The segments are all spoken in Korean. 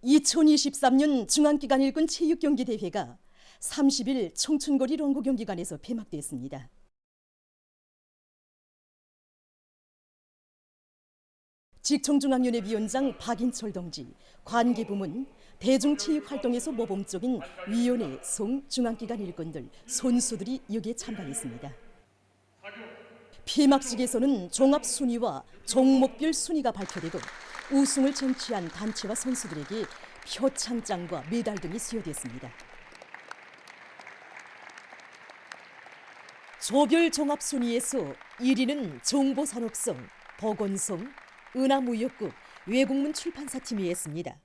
2023년 중앙기관 일군 체육경기대회가 30일 청춘거리 롱구경기관에서 폐막됐습니다. 직청중앙위원회 박인철 동지, 관계부문, 대중체육활동에서 모범적인 위원회, 중앙기관 일꾼들, 선수들이 여기에 참가했습니다. 폐막식에서는 종합순위와 종목별 순위가 발표되고 우승을 쟁취한 단체와 선수들에게 표창장과 메달 등이 수여됐습니다. 조별 종합순위에서 1위는 정보산업성, 보건성, 은하무역국, 외국문 출판사 팀이 했습니다.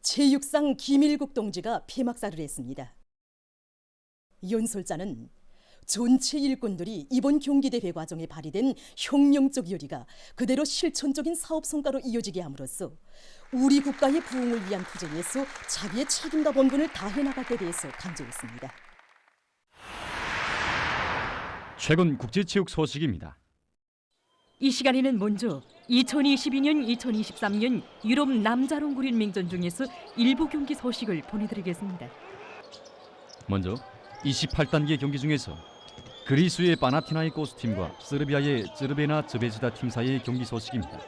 체육상 김일국 동지가 폐막사를 했습니다. 연설자는 전체 일꾼들이 이번 경기대회 과정에 발휘된 혁명적 열의가 그대로 실천적인 사업 성과로 이어지게 함으로써 우리 국가의 부흥을 위한 투쟁에서 자기의 책임과 본분을 다해 나갈 때 대해서 강조했습니다. 최근 국제체육 소식입니다. 이 시간에는 먼저 2022년, 2023년 유럽 남자롱구 연맹전 중에서 일부 경기 소식을 보내드리겠습니다. 먼저 28단계 경기 중에서 그리스의 파나티나이코스 팀과 서르비아의 쯔르베나 즈베즈다 팀 사이의 경기 소식입니다.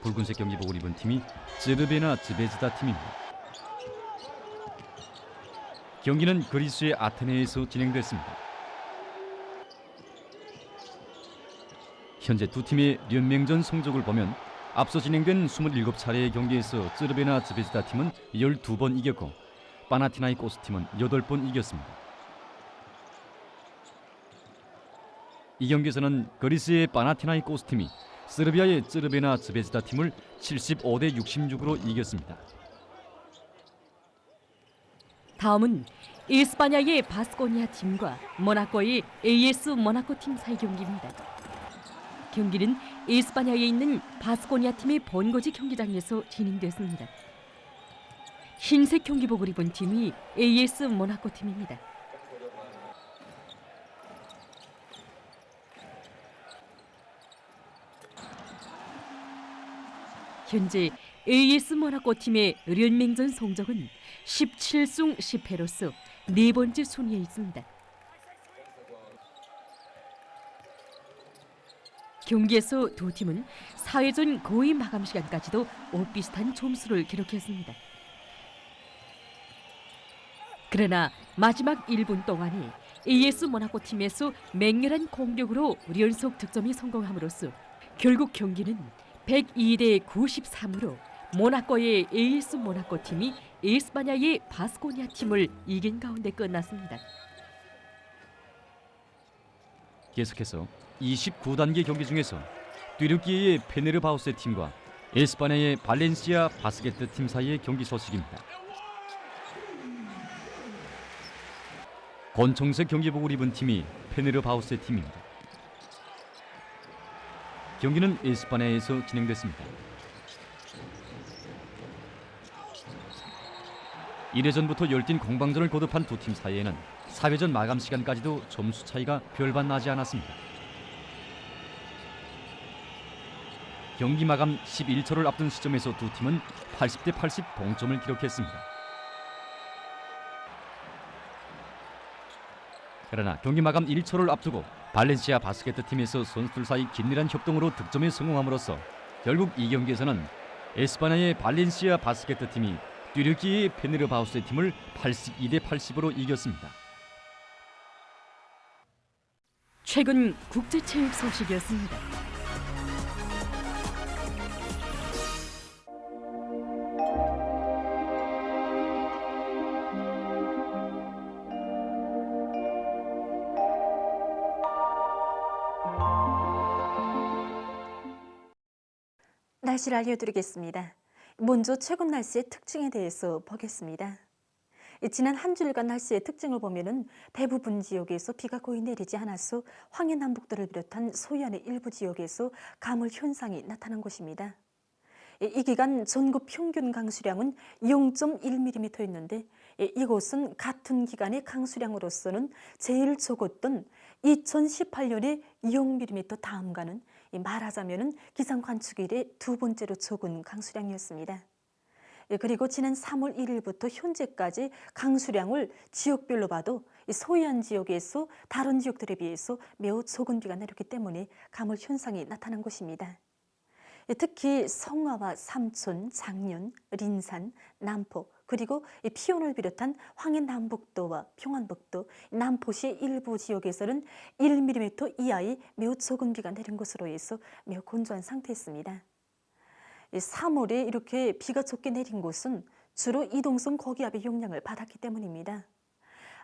붉은색 경기복을 입은 팀이 쯔르베나 즈베즈다 팀입니다. 경기는 그리스의 아테네에서 진행됐습니다. 현재 두 팀의 연맹전 성적을 보면 앞서 진행된 27차례의 경기에서 쯔르베나 즈베즈다 팀은 12번 이겼고 파나티나이코스 팀은 8번 이겼습니다. 이 경기에서는 그리스의 파나티나이코스 팀이 서르비아의 쯔르베나 즈베즈다 팀을 75대 66으로 이겼습니다. 다음은 이스파냐의 바스코니아 팀과 모나코의 AS 모나코 팀 사이 경기입니다. 경기는 이스파냐에 있는 바스코니아 팀의 본거지 경기장에서 진행됐습니다. 흰색 경기복을 입은 팀이 AS 모나코 팀입니다. 현재 AS 모나코 팀의 연맹전 성적은 17승 10패로서 네 번째 순위에 있습니다. 경기에서 두 팀은 4회전 거의 마감 시간까지도 엇비슷한 점수를 기록했습니다. 그러나 마지막 1분 동안에 AS 모나코 팀에서 맹렬한 공격으로 연속 득점에 성공함으로써 결국 경기는 102대 93으로 모나코의 AS 모나코 팀이 에스파냐의 바스코니아 팀을 이긴 가운데 끝났습니다. 계속해서 29단계 경기 중에서 튀르키예의 페네르바우스 팀과 에스파냐의 발렌시아 바스케트 팀 사이의 경기 소식입니다. 권총색 경기복을 입은 팀이 페네르바우스 팀입니다. 경기는 에스파냐에서 진행됐습니다. 1회전부터 열띤 공방전을 거듭한 두 팀 사이에는 4회전 마감 시간까지도 점수 차이가 별반 나지 않았습니다. 경기 마감 11초를 앞둔 시점에서 두 팀은 80대 80 동점을 기록했습니다. 그러나 경기 마감 1초를 앞두고 발렌시아 바스케트 팀에서 선수들 사이 긴밀한 협동으로 득점에 성공함으로써 결국 이 경기에서는 에스파냐의 발렌시아 바스케트 팀이 튀르키예의 페네르바우스 팀을 82대 80으로 이겼습니다. 최근 국제체육 소식이었습니다. 날씨를 알려드리겠습니다. 먼저 최근 날씨의 특징에 대해서 보겠습니다. 지난 한 주일간 날씨의 특징을 보면은 대부분 지역에서 비가 거의 내리지 않아서 황해남북도를 비롯한 소해안의 일부 지역에서 가물 현상이 나타난 곳입니다. 이 기간 전국 평균 강수량은 0.1mm였는데 이곳은 같은 기간의 강수량으로서는 제일 적었던 2018년의 0mm 다음가는 말하자면은 기상 관측 이래 두 번째로 적은 강수량이었습니다. 그리고 지난 3월 1일부터 현재까지 강수량을 지역별로 봐도 소이안 지역에서 다른 지역들에 비해서 매우 적은 비가 내렸기 때문에 가물 현상이 나타난 것입니다. 특히 성화와 삼촌, 장년, 린산, 남포 그리고 피온을 비롯한 황해남북도와 평안북도, 남포시 일부 지역에서는 1mm 이하의 매우 적은 비가 내린 것으로 해서 매우 건조한 상태였습니다. 3월에 이렇게 비가 적게 내린 곳은 주로 이동성 고기압의 영향을 받았기 때문입니다.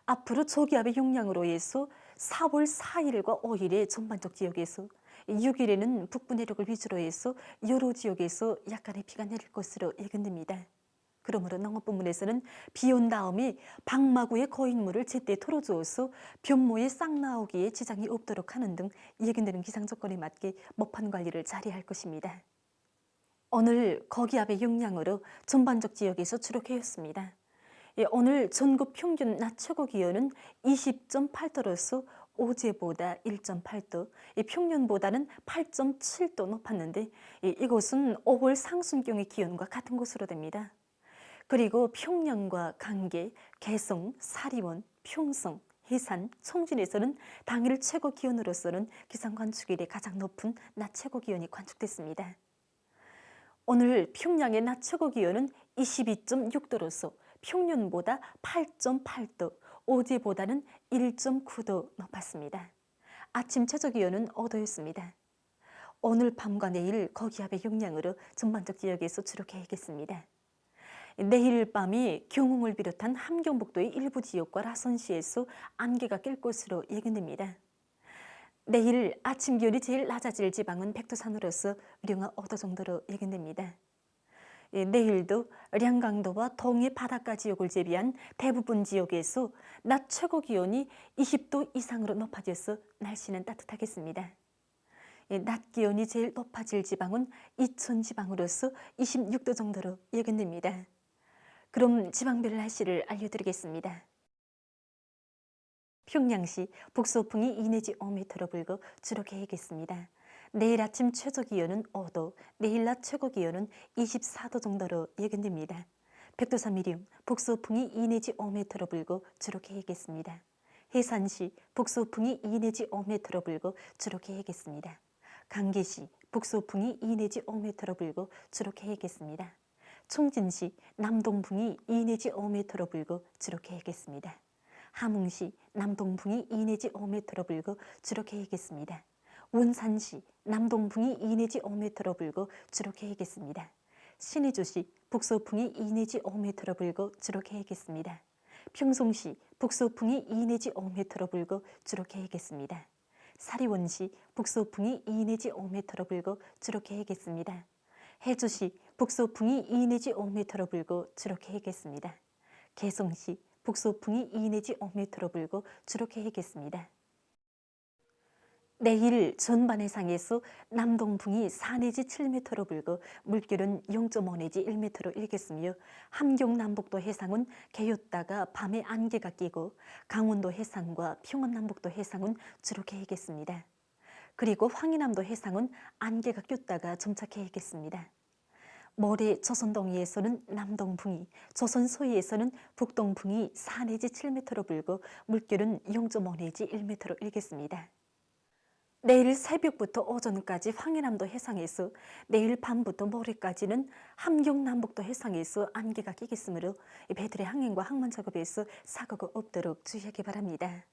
앞으로 저기압의 영향으로 해서 4월 4일과 5일에 전반적 지역에서 6일에는 북부 내륙을 위주로 해서 여러 지역에서 약간의 비가 내릴 것으로 예견됩니다. 그러므로 농업부문에서는 비 온 다음에 방마구의 거인물을 제때 털어주어서 변모에 싹 나오기에 지장이 없도록 하는 등 예견되는 기상 조건에 맞게 먹판 관리를 잘해야 할 것입니다. 오늘 거기압의 영향으로 전반적 지역에서 추록해였습니다. 오늘 전국 평균 낮 최고 기온은 20.8도로서 어제보다 1.8도, 평년보다는 8.7도 높았는데 이곳은 5월 상순경의 기온과 같은 것으로 됩니다. 그리고 평양과 강계, 개성, 사리원, 평성, 해산, 청진에서는 당일 최고 기온으로서는 기상 관측 일에 가장 높은 낮 최고 기온이 관측됐습니다. 오늘 평양의 낮 최고 기온은 22.6도로서 평년보다 8.8도, 어제보다는 1.9도 높았습니다. 아침 최저 기온은 5도였습니다. 오늘 밤과 내일 거기압의 영향으로 전반적 지역에서 추록해야겠습니다. 내일 밤이 경흥을 비롯한 함경북도의 일부 지역과 라선시에서 안개가 낄 것으로 예견됩니다. 내일 아침 기온이 제일 낮아질 지방은 백두산으로서 영하 5도 정도로 예견됩니다. 내일도 량강도와 동해 바닷가 지역을 제외한 대부분 지역에서 낮 최고 기온이 20도 이상으로 높아져서 날씨는 따뜻하겠습니다. 낮 기온이 제일 높아질 지방은 이천 지방으로서 26도 정도로 예견됩니다. 그럼 지방별 날씨를 알려드리겠습니다. 평양시 북서풍이 2 내지 5m로 불고 주로 계획했습니다. 내일 아침 최저 기온은 5도, 내일 낮 최고 기온은 24도 정도로 예견됩니다. 백두산 미령 북서풍이 2 내지 5m로 불고 주로 계획했습니다. 해산시 북서풍이 2 내지 5m로 불고 주로 계획했습니다. 강계시 북서풍이 2 내지 5m로 불고 주로 계획했습니다. 총진시 남동풍이 2 내지 5m로 불고 주로 계획했습니다. 함흥시 남동풍이 2 내지 5m로 불고 주로 계획했습니다. 원산시 남동풍이 2 내지 5m로 불고 주로 계획했습니다. 신의주시 북서풍이 2 내지 5m로 불고 주로 계획했습니다. 평송시 북서풍이 2 내지 5m로 불고 주로 계획했습니다. 사리원시 북서풍이 2 내지 5m로 불고 주로 계획했습니다. 해주시 북서풍이 2 내지 5m로 불고 주로 계획했습니다. 개성시 북서풍이 2 내지 5m로 불고 주로 계획했습니다. 내일 전반 해상에서 남동풍이 4 내지 7m로 불고 물결은 0.5 내지 1m로 일겠으며 함경 남북도 해상은 개였다가 밤에 안개가 끼고 강원도 해상과 평안남북도 해상은 주로 개겠습니다. 그리고 황해남도 해상은 안개가 꼈다가 점차 개겠습니다. 모레 조선 동해에서는 남동풍이, 조선 서해에서는 북동풍이 4 내지 7m로 불고 물결은 0.5 내지 1m로 일겠습니다. 내일 새벽부터 오전까지 황해남도 해상에서 내일 밤부터 모레까지는 함경 남북도 해상에서 안개가 끼겠으므로 배들의 항행과 항만 작업에서 사고가 없도록 주의하기 바랍니다.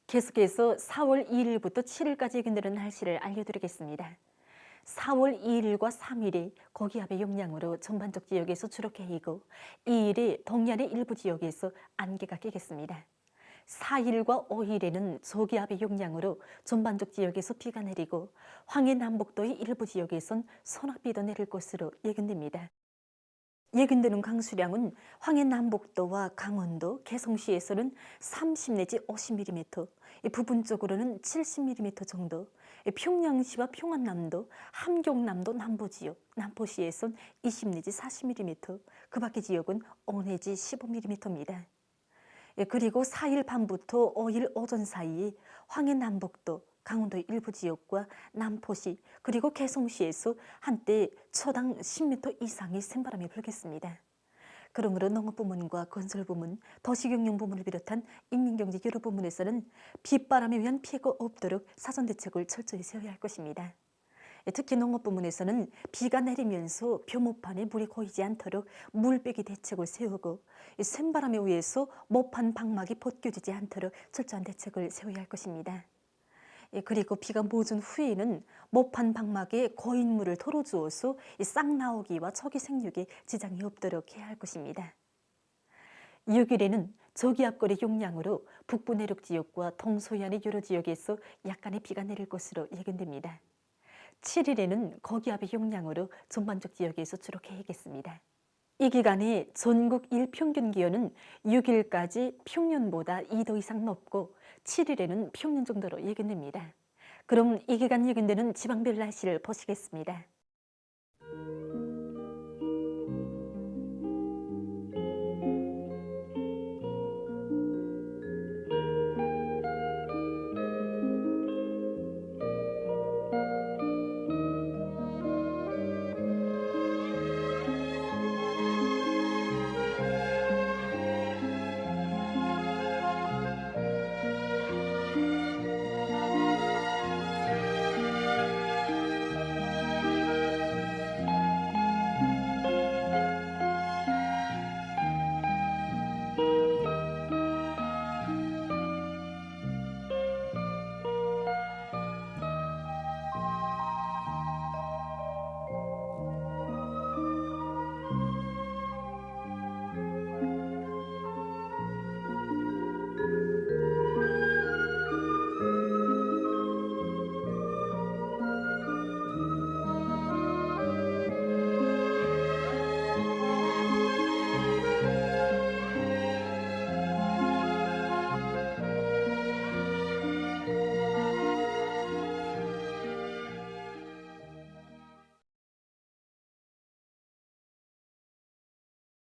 계속해서 4월 2일부터 7일까지 예견되는 날씨를 알려드리겠습니다. 4월 2일과 3일에 고기압의 영향으로 전반적 지역에서 주로 개이고 2일에 동해안의 일부 지역에서 안개가 끼겠습니다. 4일과 5일에는 저기압의 영향으로 전반적 지역에서 비가 내리고 황해남북도의 일부 지역에선 소낙비도 내릴 것으로 예견됩니다. 예견되는 강수량은 황해남북도와 강원도, 개성시에서는 30 내지 50mm, 부분적으로는 70mm 정도, 평양시와 평안남도, 함경남도 남부지역, 남포시에선 20 내지 40mm, 그 밖의 지역은 5 내지 15mm입니다. 그리고 4일 밤부터 5일 오전 사이에 황해남북도, 강원도 일부 지역과 남포시 그리고 개성시에서 한때 초당 10m 이상의 샘바람이 불겠습니다. 그러므로 농업부문과 건설부문, 도시경영부문을 비롯한 인민경제 여러 부문에서는 빗바람에 의한 피해가 없도록 사전대책을 철저히 세워야 할 것입니다. 특히 농업부문에서는 비가 내리면서 벼모판에 물이 고이지 않도록 물빼기 대책을 세우고 샘바람에 의해서 모판 방막이 벗겨지지 않도록 철저한 대책을 세워야 할 것입니다. 그리고 비가 멎은 후에는 모판 방막에 고인 물을 덜어주어서 싹 나오기와 초기 생육에 지장이 없도록 해야 할 것입니다. 6일에는 저기압거리 용량으로 북부 내륙 지역과 동서해안의 여러 지역에서 약간의 비가 내릴 것으로 예견됩니다. 7일에는 고기압의 용량으로 전반적 지역에서 주로 개겠습니다. 이 기간에 전국 일평균 기온은 6일까지 평년보다 2도 이상 높고 7일에는 평년 정도로 예견됩니다. 그럼 이 기간 예견되는 지방별 날씨를 보시겠습니다.